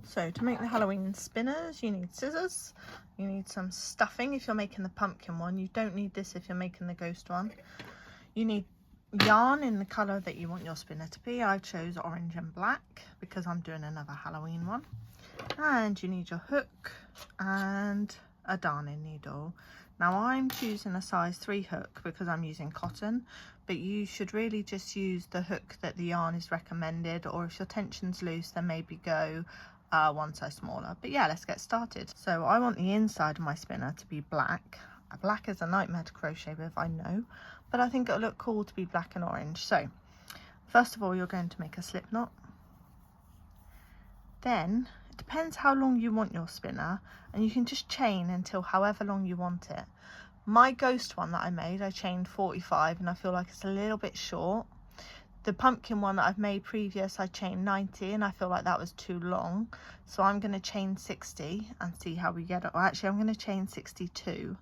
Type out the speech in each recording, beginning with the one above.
So to make the Halloween spinners, you need scissors, you need some stuffing if you're making the pumpkin one. You don't need this if you're making the ghost one. You need yarn in the colour that you want your spinner to be. I chose orange and black because I'm doing another Halloween one. And you need your hook and a darning needle. Now I'm choosing a size 3 hook because I'm using cotton, but you should really just use the hook that the yarn is recommended, or if your tension's loose then maybe go one size smaller. But yeah, let's get started. So I want the inside of my spinner to be black. Black is a nightmare to crochet with, I know, but I think it'll look cool to be black and orange. So first of all, you're going to make a slip knot. Then it depends how long you want your spinner, and you can just chain until however long you want it. My ghost one that I made, I chained 45 and I feel like it's a little bit short. The pumpkin one that I've made previous, I chained 90 and I feel like that was too long. So I'm going to chain 60 and see how we get it. Or actually, I'm going to chain 62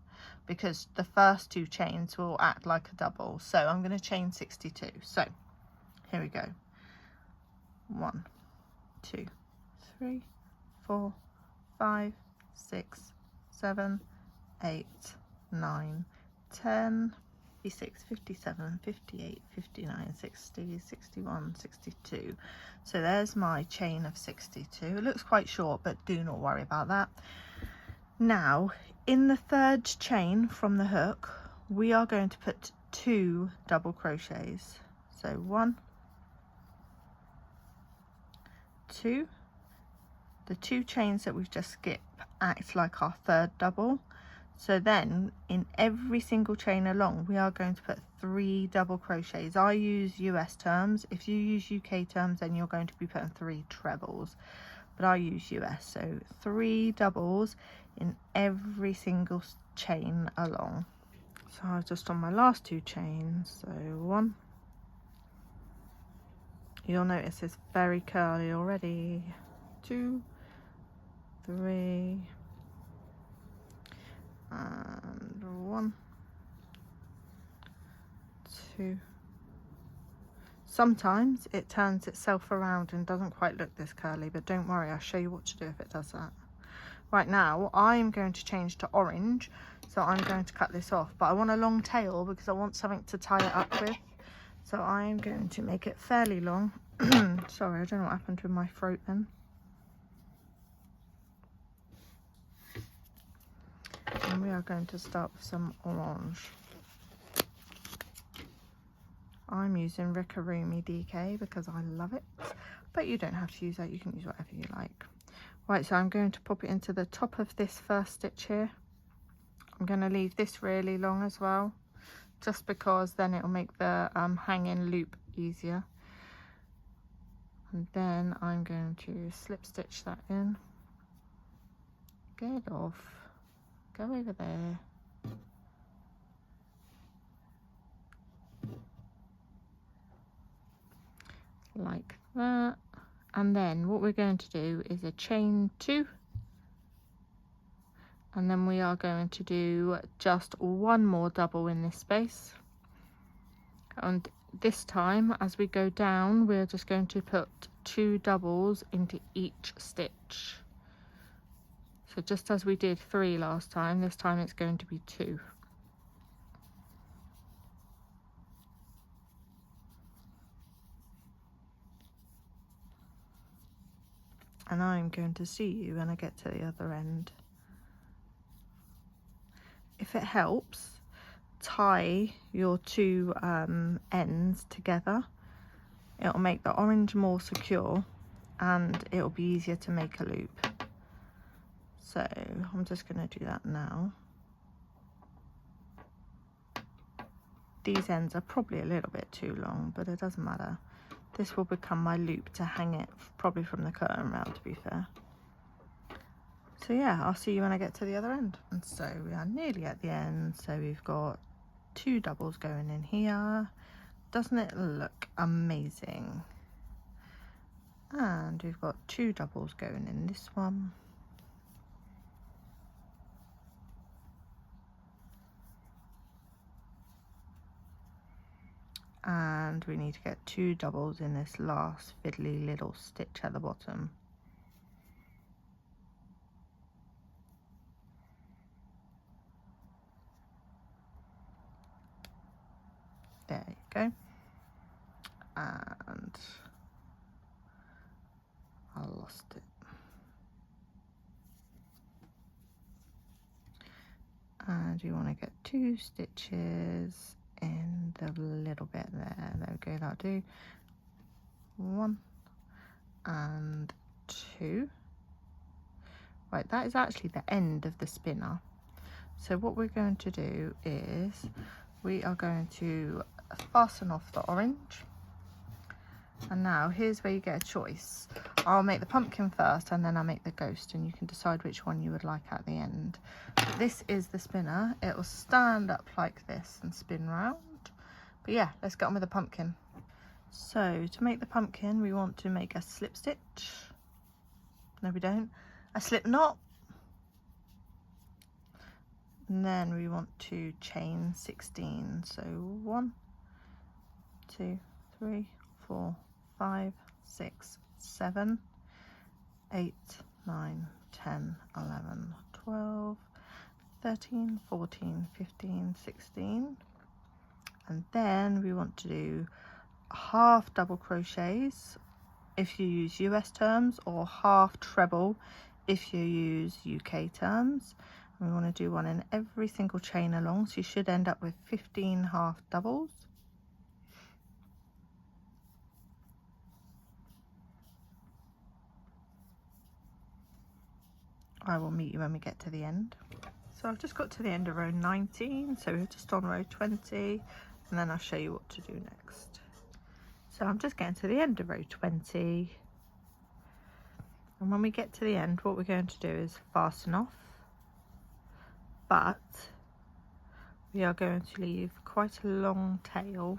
because the first 2 chains will act like a double. So I'm going to chain 62. So here we go. 1, 2, 3, 4, 5, 6, 7, 8, 9, 10, 56, 57, 58, 59, 60, 61, 62. So there's my chain of 62. It looks quite short, but do not worry about that. Now, in the 3rd chain from the hook, we are going to put 2 double crochets. So 1, 2. The 2 chains that we've just skipped act like our 3rd double. So then in every single chain along, we are going to put 3 double crochets. I use US terms. If you use UK terms, then you're going to be putting 3 trebles, but I use US. So 3 doubles in every single chain along. So I was just on my last 2 chains. So 1. You'll notice it's very curly already. 2, 3, and 1, 2. Sometimes it turns itself around and doesn't quite look this curly, but don't worry, I'll show you what to do if it does that. Right now I'm going to change to orange, so I'm going to cut this off, but I want a long tail because I want something to tie it up with, so I'm going to make it fairly long. Sorry, I don't know what happened with my throat then. And we are going to start with some orange. I'm using Rickaroomy DK because I love it, but you don't have to use that, you can use whatever you like. Right, so I'm going to pop it into the top of this first stitch here. I'm going to leave this really long as well, just because then it'll make the hanging loop easier. And then I'm going to slip stitch that in. Get off. Go over there. Like that. And then what we're going to do is a chain 2. And then we are going to do just 1 more double in this space. And this time, as we go down, we're just going to put 2 doubles into each stitch. So just as we did 3 last time, this time it's going to be 2. And I'm going to see you when I get to the other end. If it helps, tie your 2 ends together. It'll make the orange more secure and it'll be easier to make a loop. So I'm just going to do that now. These ends are probably a little bit too long, but it doesn't matter. This will become my loop to hang it, probably from the curtain round, to be fair. So yeah, I'll see you when I get to the other end. And so we are nearly at the end. So we've got 2 doubles going in here. Doesn't it look amazing? And we've got 2 doubles going in this one. And we need to get 2 doubles in this last fiddly little stitch at the bottom. There you go. And I lost it. And you want to get 2 stitches in the little bit there. There we go, that'll do. 1 and 2. Right, that is actually the end of the spinner. So what we're going to do is we are going to fasten off the orange. And now here's where you get a choice. I'll make the pumpkin first and then I'll make the ghost, and you can decide which one you would like at the end. But this is the spinner. It will stand up like this and spin round. But yeah, let's get on with the pumpkin. So to make the pumpkin, we want to make a slip stitch. No, we don't. A slip knot. And then we want to chain 16. So 1, 2, 3, 4, 5, 6, 7, 8, 9, 10, 11, 12, 13, 14, 15, 16. And then we want to do half double crochets if you use US terms, or half treble if you use UK terms. And we want to do one in every single chain along, so you should end up with 15 half doubles. I will meet you when we get to the end. So I've just got to the end of row 19, so we're just on row 20, and then I'll show you what to do next. So I'm just getting to the end of row 20, and when we get to the end, what we're going to do is fasten off, but we are going to leave quite a long tail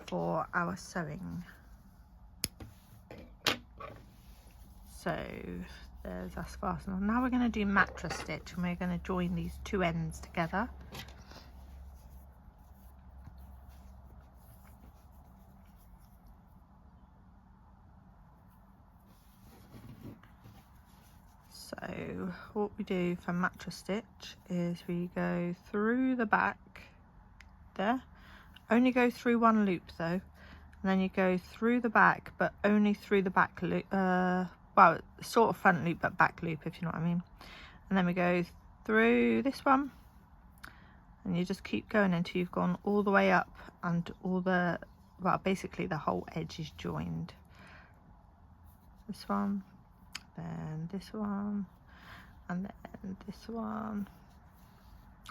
for our sewing. So there's us fastened on. Now we're going to do mattress stitch, and we're going to join these 2 ends together. So what we do for mattress stitch is we go through the back there, only go through 1 loop though, and then you go through the back, but only through the back loop, well, sort of front loop but back loop, if you know what I mean. And then we go through this one, and you just keep going until you've gone all the way up and all the, well, basically the whole edge is joined. This one, then this one, and then this one.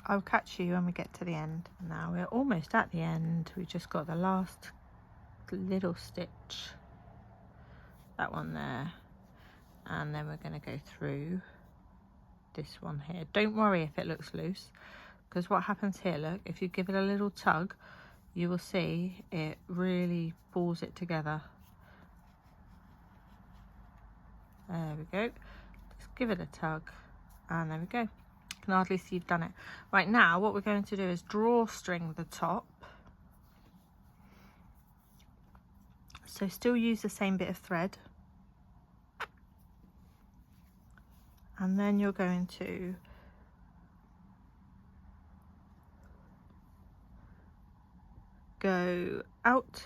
I'll catch you when we get to the end. Now we're almost at the end. We've just got the last little stitch, that one there, and then we're going to go through this one here. Don't worry if it looks loose, because what happens here, look, if you give it a little tug, you will see it really pulls it together. There we go. Just give it a tug, and there we go. You can hardly see you've done it. Right, now what we're going to do is drawstring the top. So still use the same bit of thread, and then you're going to go out,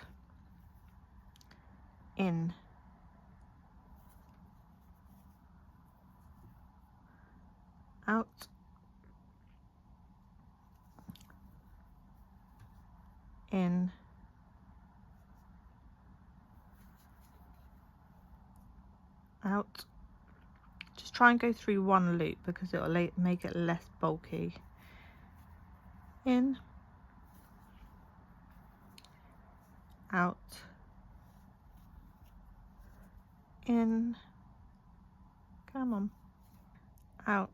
in, out, in, out. Just try and go through 1 loop because it will make it less bulky. In, out, in, come on, out,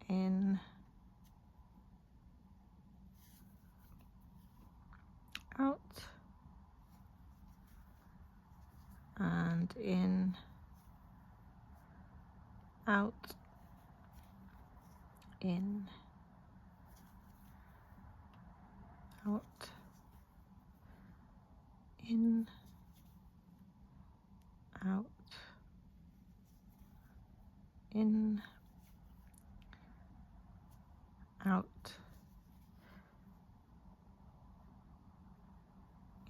in, out, and in, out, in, out, in, out, in, out,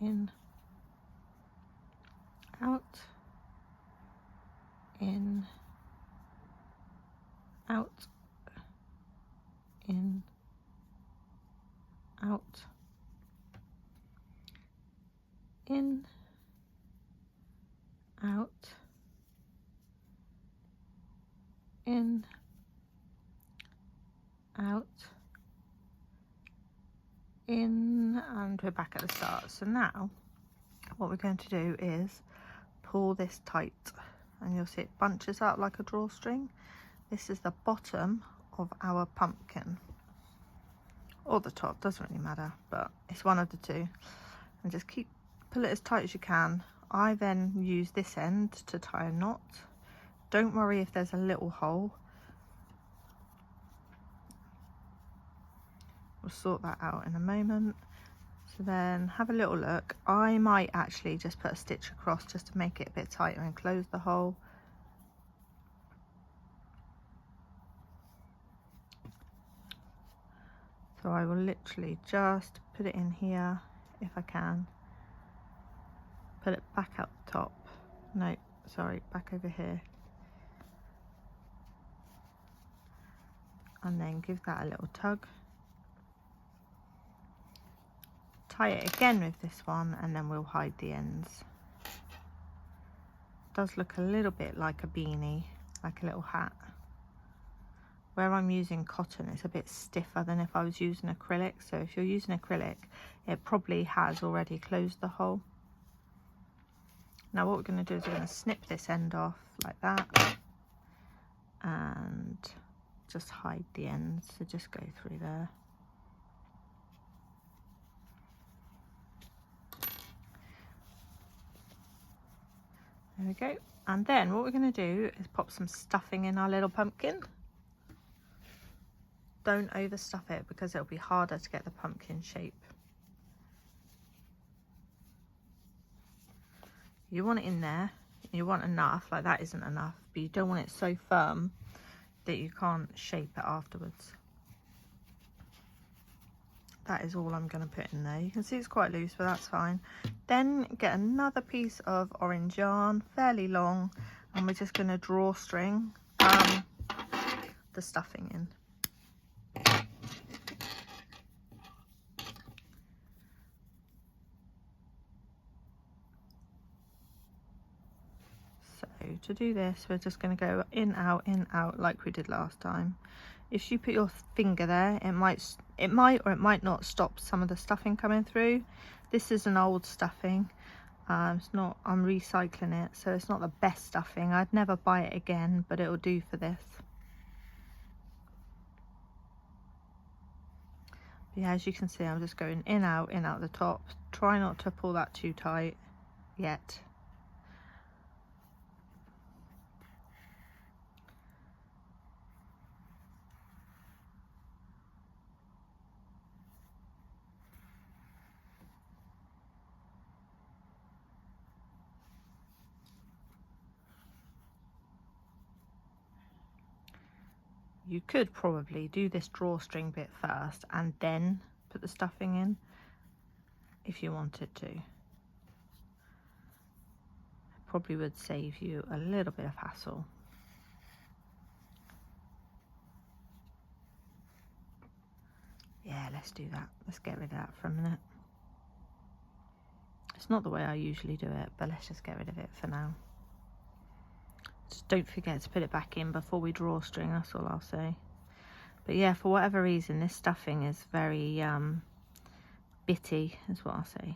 in, out, in, out, in, out, in, out, in, out, in, and we're back at the start. So now what we're going to do is pull this tight, and you'll see it bunches up like a drawstring. This is the bottom of our pumpkin, or the top, doesn't really matter, but it's one of the two. And just pull it as tight as you can. I then use this end to tie a knot. Don't worry if there's a little hole. We'll sort that out in a moment. So then have a little look. I might actually just put a stitch across just to make it a bit tighter and close the hole. So I will literally just put it in here if I can. Put it back out the top. No, sorry, back over here. And then give that a little tug. Tie it again with this one, and then we'll hide the ends. It does look a little bit like a beanie, like a little hat. Where I'm using cotton, it's a bit stiffer than if I was using acrylic. So if you're using acrylic, it probably has already closed the hole. Now what we're going to do is we're going to snip this end off like that and just hide the ends. So just go through there. There we go. And then what we're going to do is pop some stuffing in our little pumpkin. Don't overstuff it because it'll be harder to get the pumpkin shape. You want it in there, you want enough, like that isn't enough, but you don't want it so firm that you can't shape it afterwards. That is all I'm going to put in there. You can see it's quite loose, but that's fine. Then get another piece of orange yarn, fairly long, and we're just going to drawstring the stuffing in. So to do this, we're just going to go in, out like we did last time. If you put your finger there, it might or it might not stop some of the stuffing coming through. This is an old stuffing. It's not, I'm recycling it, so it's not the best stuffing. I'd never buy it again, but it'll do for this. But yeah, as you can see, I'm just going in, out the top. Try not to pull that too tight yet. You could probably do this drawstring bit first and then put the stuffing in if you wanted to. It probably would save you a little bit of hassle. Yeah, let's do that. Let's get rid of that for a minute. It's not the way I usually do it, but let's just get rid of it for now. Just don't forget to put it back in before we drawstring, that's all I'll say. But yeah, for whatever reason, this stuffing is very bitty, is what I'll say.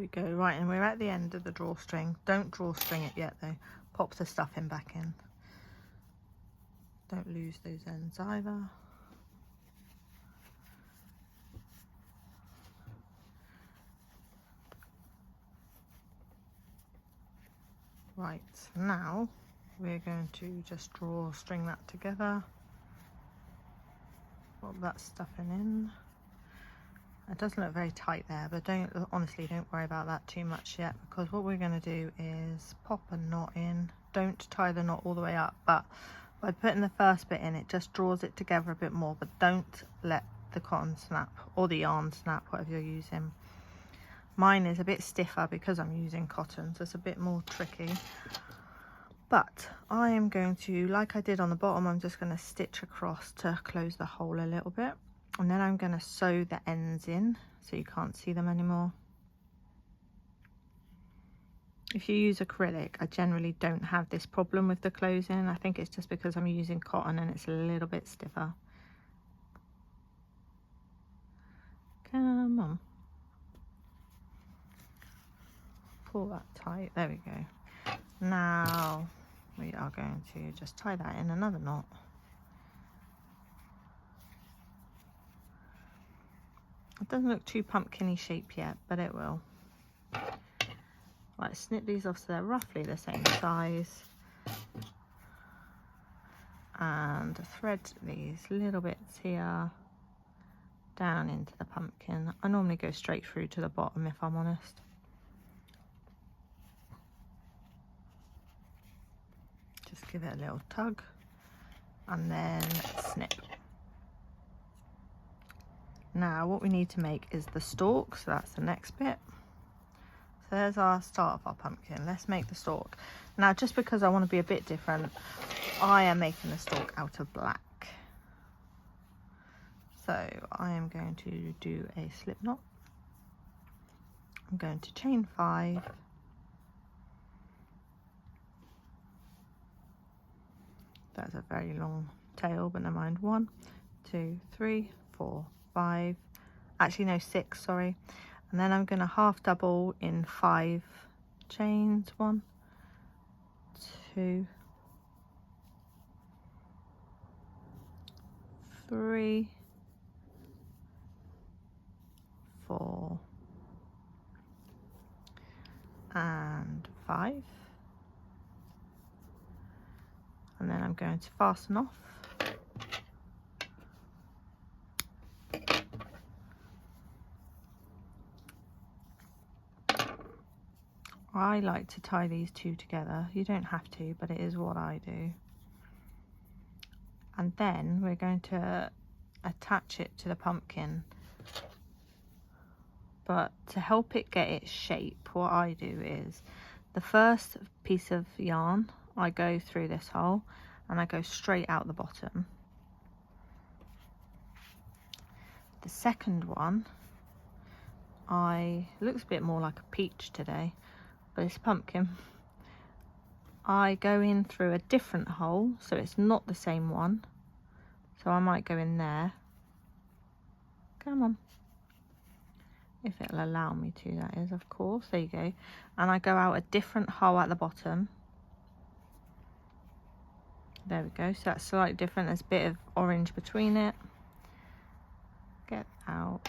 we go. Right, and we're at the end of the drawstring. Don't drawstring it yet though. Pop the stuffing back in. Don't lose those ends either. Right, now we're going to just string that together. Pop that stuffing in. It doesn't look very tight there, but honestly don't worry about that too much yet, because what we're going to do is pop a knot in. Don't tie the knot all the way up, but by putting the first bit in, it just draws it together a bit more, but don't let the cotton snap or the yarn snap, whatever you're using. Mine is a bit stiffer because I'm using cotton, so it's a bit more tricky. But I am going to, like I did on the bottom, I'm just going to stitch across to close the hole a little bit. And then I'm going to sew the ends in so you can't see them anymore. If you use acrylic, I generally don't have this problem with the closing. I think it's just because I'm using cotton and it's a little bit stiffer. Come on. Pull that tight. There we go. Now we are going to just tie that in another knot. It doesn't look too pumpkin-y shape yet, but it will. Right, snip these off so they're roughly the same size. And thread these little bits here down into the pumpkin. I normally go straight through to the bottom if I'm honest. Just give it a little tug and then snip. Now what we need to make is the stalk, so that's the next bit. So there's our start of our pumpkin. Let's make the stalk. Now just because I want to be a bit different, I am making the stalk out of black. So I am going to do a slip knot. I'm going to chain 5. That's a very long tail, but never mind. 1, 2, 3, 4, 5, actually no, 6, sorry. And then I'm going to half double in 5 chains. 1, 2, 3, 4 and 5. And then I'm going to fasten off. I like to tie these two together. You don't have to, but it is what I do. And then we're going to attach it to the pumpkin. But to help it get its shape, what I do is the first piece of yarn, I go through this hole and I go straight out the bottom. The second one, looks a bit more like a peach today, but it's pumpkin. I go in through a different hole, so it's not the same one. So I might go in there. Come on. If it'll allow me to, that is, of course. There you go. And I go out a different hole at the bottom. There we go. So that's slightly different. There's a bit of orange between it. Get out.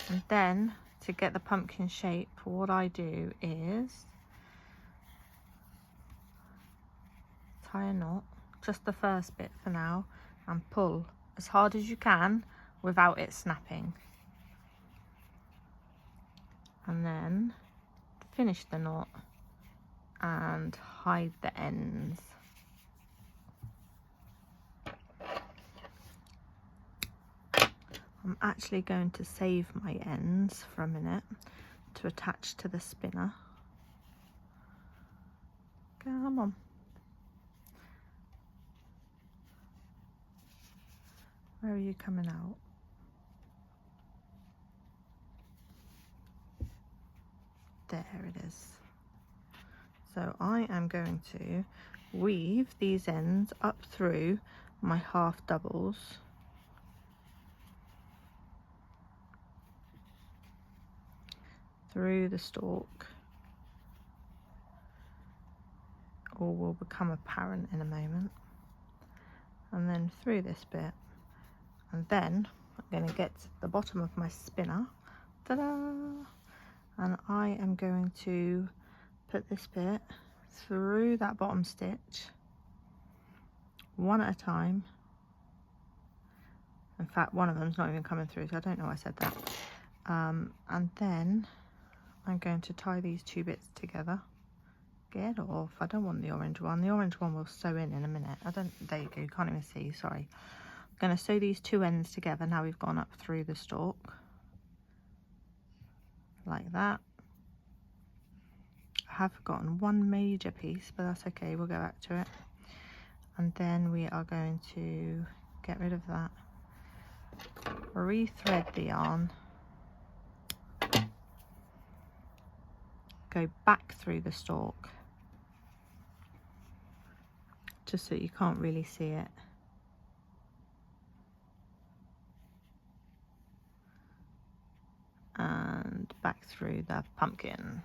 And then to get the pumpkin shape, what I do is tie a knot, just the first bit for now, and pull as hard as you can without it snapping. And then finish the knot and hide the ends. I'm actually going to save my ends for a minute to attach to the spinner. Come on. Where are you coming out? There it is. So I am going to weave these ends up through my half doubles. through the stalk. All will become apparent in a moment. And then through this bit. And then I'm going to get to the bottom of my spinner. Ta-da! And I am going to put this bit through that bottom stitch, one at a time. In fact, one of them's not even coming through, so I don't know why I said that. And then I'm going to tie these two bits together. Get off. I don't want the orange one. The orange one will sew in a minute. There you go, you can't even see, sorry. I'm going to sew these two ends together. Now we've gone up through the stalk. Like that. I have forgotten one major piece, but that's okay, we'll go back to it. And then we are going to get rid of that. Re-thread the yarn. Go back through the stalk. Just so you can't really see it. And back through the pumpkin.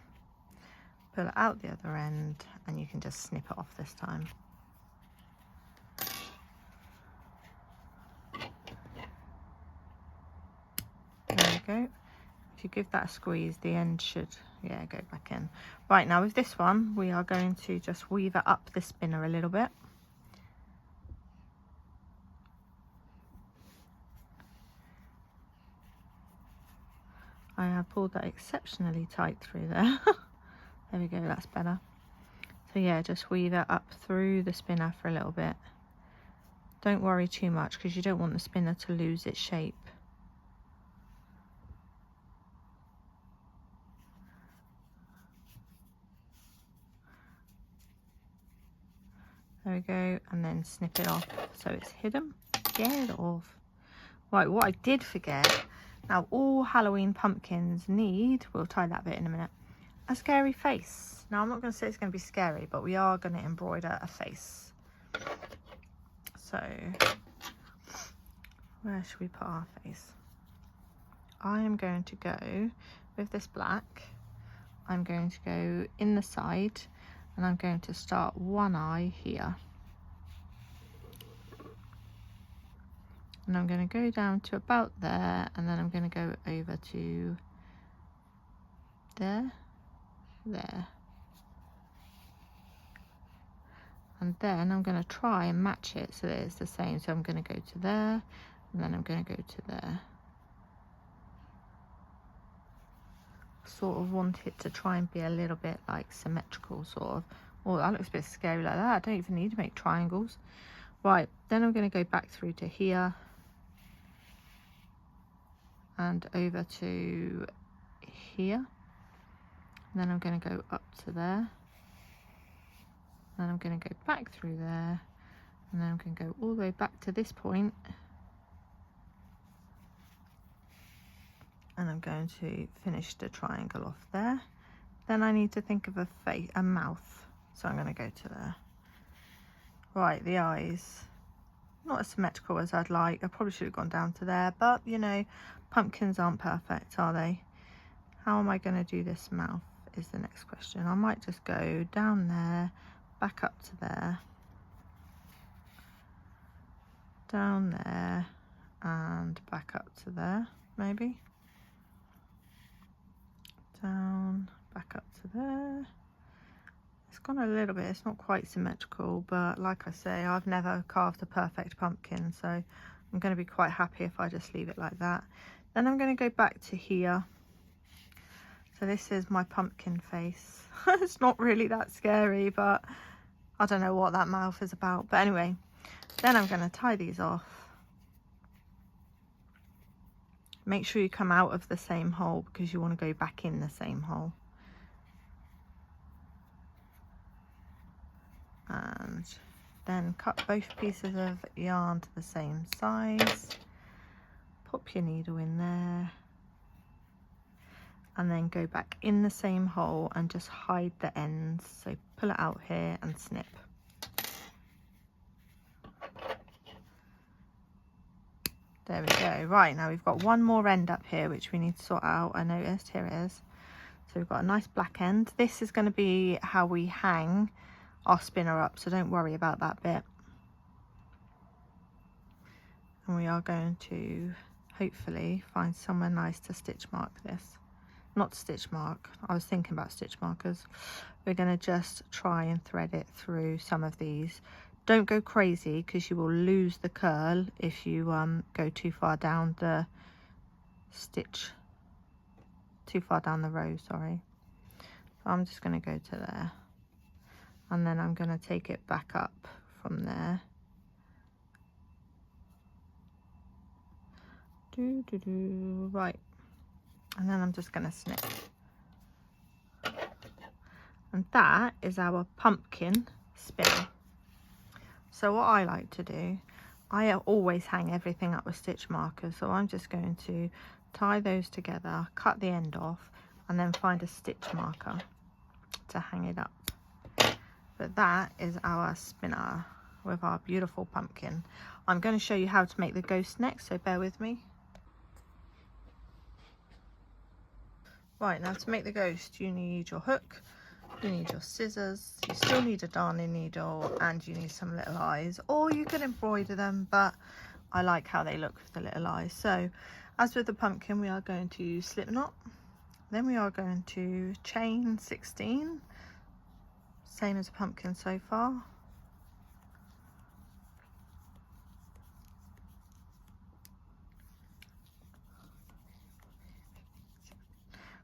Pull it out the other end and you can just snip it off this time. There we go. If you give that a squeeze, the end should, yeah, go back in. Right, now with this one, we are going to just weave it up the spinner a little bit. I have pulled that exceptionally tight through there. There we go, that's better. So yeah, just weave it up through the spinner for a little bit. Don't worry too much because you don't want the spinner to lose its shape. There we go, and then snip it off so it's hidden. Get it off. Right, what I did forget, now all Halloween pumpkins need, we'll tie that bit in a minute, a scary face. Now I'm not going to say it's going to be scary, but we are going to embroider a face. So where should we put our face? I am going to go with this black. I'm going to go in the side and I'm going to start one eye here. And I'm going to go down to about there, and then I'm going to go over to there, there. And then I'm going to try and match it so that it's the same. So I'm going to go to there, and then I'm going to go to there. Sort of want it to try and be a little bit like symmetrical, sort of. Oh, that looks a bit scary like that. I don't even need to make triangles. Right, then I'm going to go back through to here. And over to here, and then I'm going to go up to there, and I'm going to go back through there, and then I'm going to go all the way back to this point, and I'm going to finish the triangle off there. Then I need to think of a face, a mouth, so I'm going to go to there. Right, the eyes, not as symmetrical as I'd like. I probably should have gone down to there, but you know, pumpkins aren't perfect, are they? How am I going to do this mouth is the next question. I might just go down there, back up to there, down there, and back up to there, maybe. Down, back up to there. It's gone a little bit, it's not quite symmetrical, but like I say, I've never carved a perfect pumpkin, so I'm going to be quite happy if I just leave it like that. Then I'm going to go back to here. So this is my pumpkin face. It's not really that scary, but I don't know what that mouth is about. But anyway, then I'm going to tie these off. Make sure you come out of the same hole because you want to go back in the same hole. And then cut both pieces of yarn to the same size. Pop your needle in there. And then go back in the same hole and just hide the ends. So pull it out here and snip. There we go. Right, now we've got one more end up here which we need to sort out. I noticed, here it is. So we've got a nice black end. This is going to be how we hang our spinner up, so don't worry about that bit. And we are going to hopefully find somewhere nice to stitch mark this. Not stitch mark, I was thinking about stitch markers. We're going to just try and thread it through some of these. Don't go crazy because you will lose the curl if you go too far down the stitch, too far down the row, sorry. So I'm just going to go to there, and then I'm going to take it back up from there. Right, and then I'm just going to snip. And that is our pumpkin spinner. So what I like to do, I always hang everything up with stitch markers, so I'm just going to tie those together, cut the end off, and then find a stitch marker to hang it up. But that is our spinner with our beautiful pumpkin. I'm going to show you how to make the ghost next, so bear with me. Right, now to make the ghost, you need your hook, you need your scissors, you still need a darning needle, and you need some little eyes, or you can embroider them, but I like how they look with the little eyes. So as with the pumpkin, we are going to slip knot, then we are going to chain 16, same as a pumpkin so far.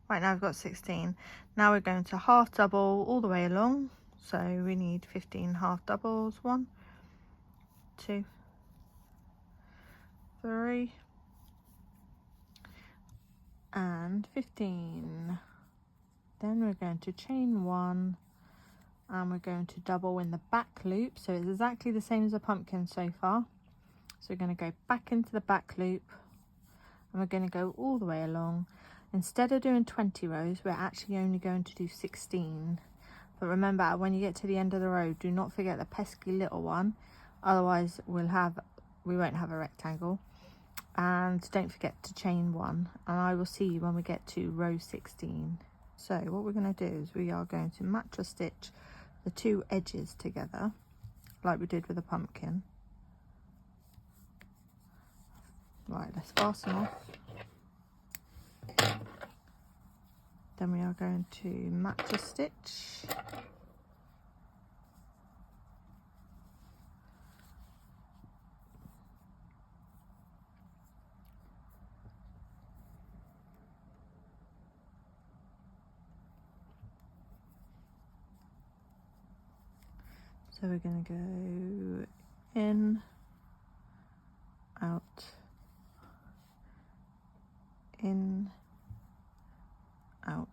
Right, now I've got 16. Now we're going to half double all the way along. So we need 15 half doubles. 1, 2, 3, and 15. Then we're going to chain 1, and we're going to double in the back loop. So it's exactly the same as a pumpkin so far. So we're going to go back into the back loop, and we're going to go all the way along. Instead of doing 20 rows, we're actually only going to do 16. But remember, when you get to the end of the row, do not forget the pesky little one. Otherwise, we won't have a rectangle. And don't forget to chain 1. And I will see you when we get to row 16. So what we're going to do is we are going to match or stitch the 2 edges together, like we did with the pumpkin. Right, let's fasten off. Then we are going to match a stitch. So we're going to go in, out, in, out,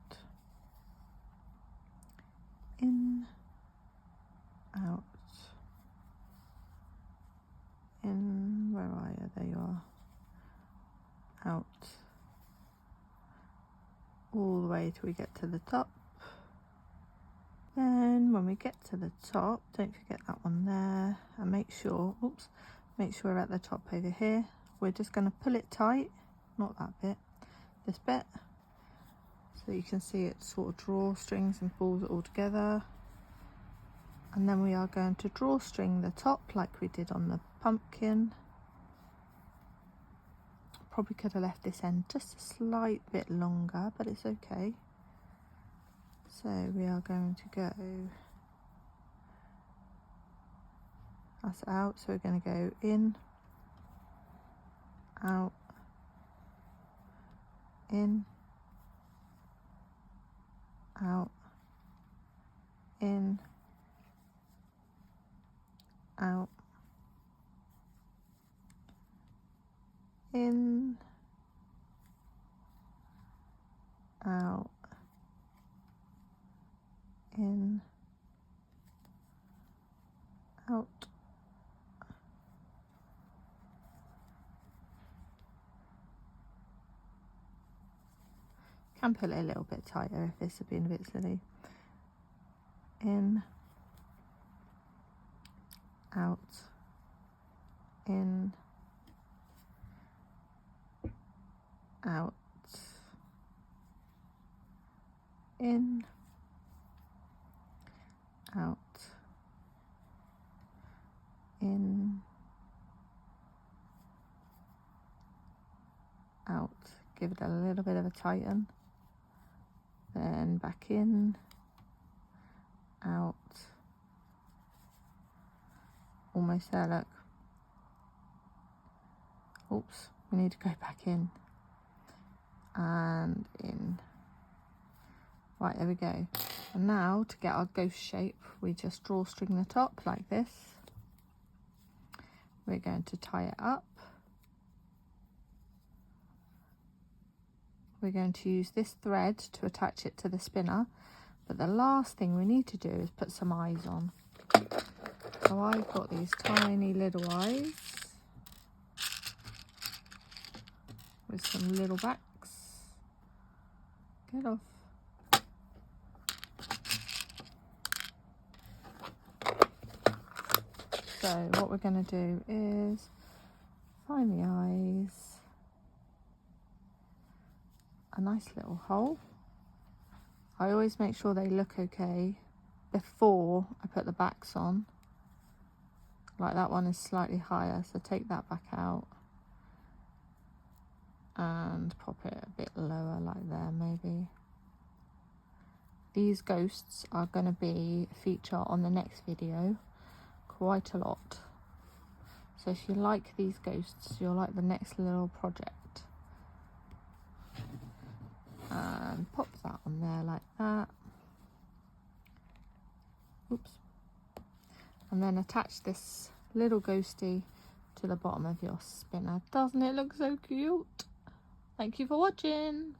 in, out, in, where are you? There you are, out, all the way till we get to the top. Then when we get to the top, don't forget that one there, and make sure, oops, make sure we're at the top over here. We're just going to pull it tight, not that bit, this bit, so you can see it sort of drawstrings and pulls it all together. And then we are going to drawstring the top like we did on the pumpkin. Probably could have left this end just a slight bit longer, but it's okay. So we are going to go, that's out, so we're going to go in, out, in, out, in, out, in, out, in, out, can pull it a little bit tighter if this had been a bit silly. In, out, in, out, in, out, in, out. Give it a little bit of a tighten, then back in, out, almost there, look. Oops, we need to go back in and in. Right, there we go. And now to get our ghost shape, we just drawstring the top like this. We're going to tie it up. We're going to use this thread to attach it to the spinner, but the last thing we need to do is put some eyes on. So I've got these tiny little eyes with some little backs. Get off. So what we're going to do is find the eyes, a nice little hole. I always make sure they look okay before I put the backs on. Like that one is slightly higher, so take that back out and pop it a bit lower, like there maybe. These ghosts are going to be a feature on the next video quite a lot. So if you like these ghosts, you'll like the next little project. And pop that on there like that. Oops. And then attach this little ghosty to the bottom of your spinner. Doesn't it look so cute? Thank you for watching.